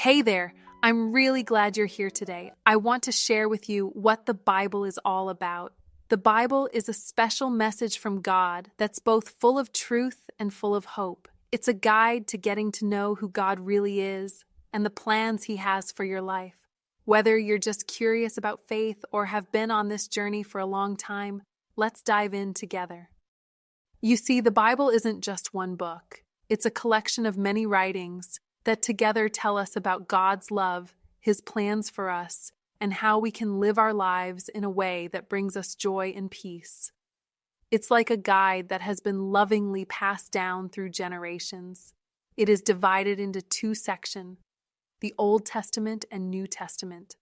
Hey there, I'm really glad you're here today. I want to share with you what the Bible is all about. The Bible is a special message from God that's both full of truth and full of hope. It's a guide to getting to know who God really is and the plans He has for your life. Whether you're just curious about faith or have been on this journey for a long time, let's dive in together. You see, the Bible isn't just one book. It's a collection of many writings that together tell us about God's love, His plans for us, and how we can live our lives in a way that brings us joy and peace. It's like a guide that has been lovingly passed down through generations. It is divided into two sections, the Old Testament and New Testament.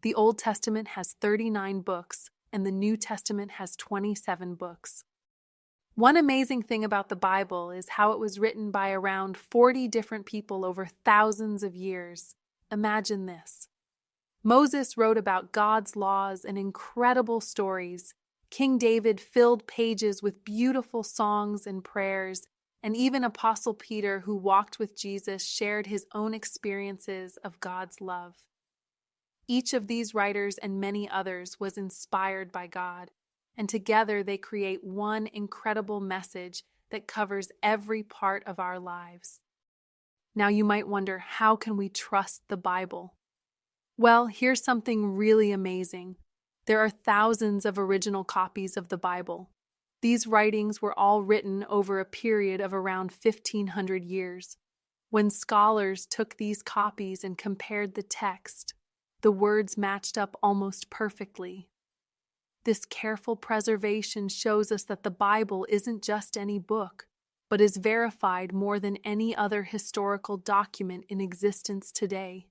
The Old Testament has 39 books, and the New Testament has 27 books. One amazing thing about the Bible is how it was written by around 40 different people over thousands of years. Imagine this. Moses wrote about God's laws and incredible stories. King David filled pages with beautiful songs and prayers, and even Apostle Peter, who walked with Jesus, shared his own experiences of God's love. Each of these writers and many others was inspired by God, and together they create one incredible message that covers every part of our lives. Now you might wonder, how can we trust the Bible? Well, here's something really amazing. There are thousands of original copies of the Bible. These writings were all written over a period of around 1,500 years. When scholars took these copies and compared the text, the words matched up almost perfectly. This careful preservation shows us that the Bible isn't just any book, but is verified more than any other historical document in existence today.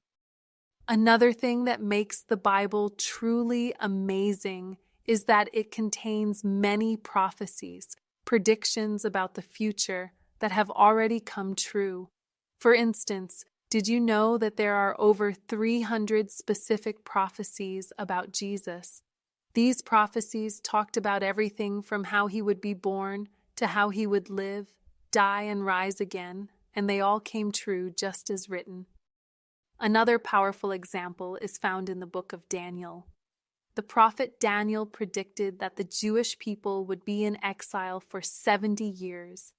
Another thing that makes the Bible truly amazing is that it contains many prophecies, predictions about the future that have already come true. For instance, did you know that there are over 300 specific prophecies about Jesus? These prophecies talked about everything from how he would be born to how he would live, die, and rise again, and they all came true just as written. Another powerful example is found in the book of Daniel. The prophet Daniel predicted that the Jewish people would be in exile for 70 years.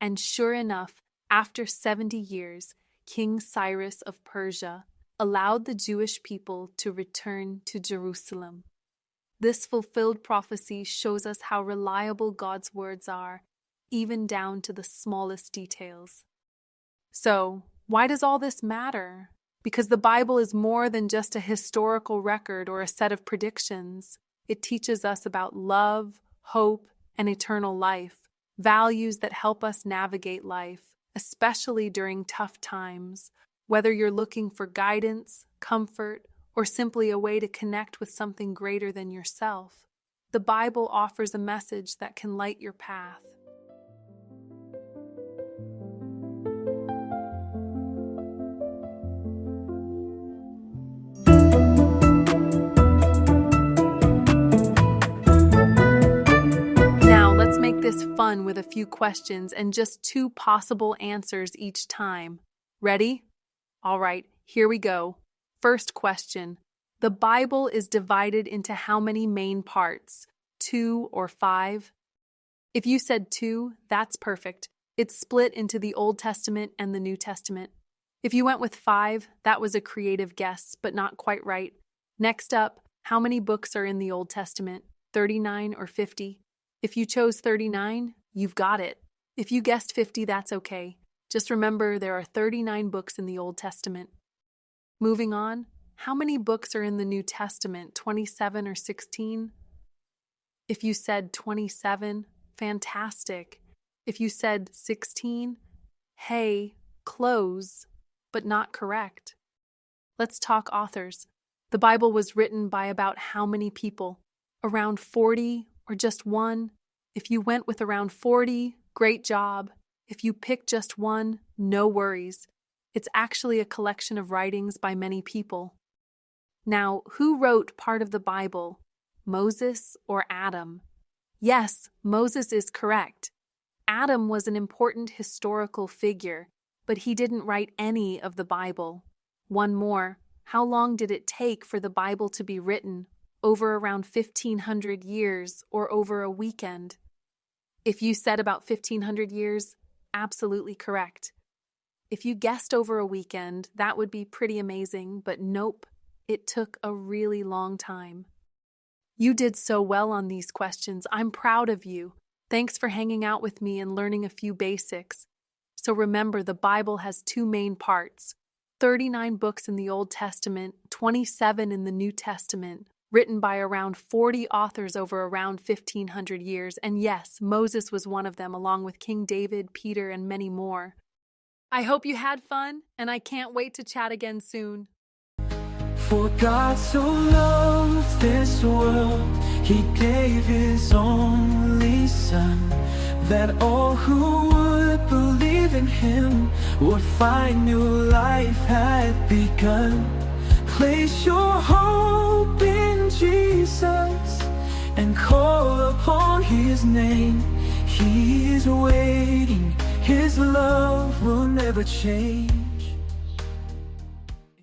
And sure enough, after 70 years, King Cyrus of Persia allowed the Jewish people to return to Jerusalem. This fulfilled prophecy shows us how reliable God's words are, even down to the smallest details. So, why does all this matter? Because the Bible is more than just a historical record or a set of predictions. It teaches us about love, hope, and eternal life, values that help us navigate life, especially during tough times. Whether you're looking for guidance, comfort, or simply a way to connect with something greater than yourself, the Bible offers a message that can light your path. Now, let's make this fun with a few questions and just 2 possible answers each time. Ready? All right, here we go. First question. The Bible is divided into how many main parts? 2 or 5? If you said 2, that's perfect. It's split into the Old Testament and the New Testament. If you went with 5, that was a creative guess, but not quite right. Next up, how many books are in the Old Testament? 39 or 50? If you chose 39, you've got it. If you guessed 50, that's okay. Just remember there are 39 books in the Old Testament. Moving on, how many books are in the New Testament, 27 or 16? If you said 27, fantastic. If you said 16, hey, close, but not correct. Let's talk authors. The Bible was written by about how many people? Around 40 or just one? If you went with around 40, great job. If you picked just one, no worries. It's actually a collection of writings by many people. Now, who wrote part of the Bible? Moses or Adam? Yes, Moses is correct. Adam was an important historical figure, but he didn't write any of the Bible. One more. How long did it take for the Bible to be written? Over around 1,500 years or over a weekend? If you said about 1,500 years, absolutely correct. If you guessed over a weekend, that would be pretty amazing, but nope, it took a really long time. You did so well on these questions. I'm proud of you. Thanks for hanging out with me and learning a few basics. So remember, the Bible has two main parts: 39 books in the Old Testament, 27 in the New Testament, written by around 40 authors over around 1,500 years. And yes, Moses was one of them, along with King David, Peter, and many more. I hope you had fun, and I can't wait to chat again soon. For God so loved this world, He gave His only Son, that all who would believe in Him would find new life had begun. Place your hope in Jesus and call upon His name. He is waiting, His love will never change.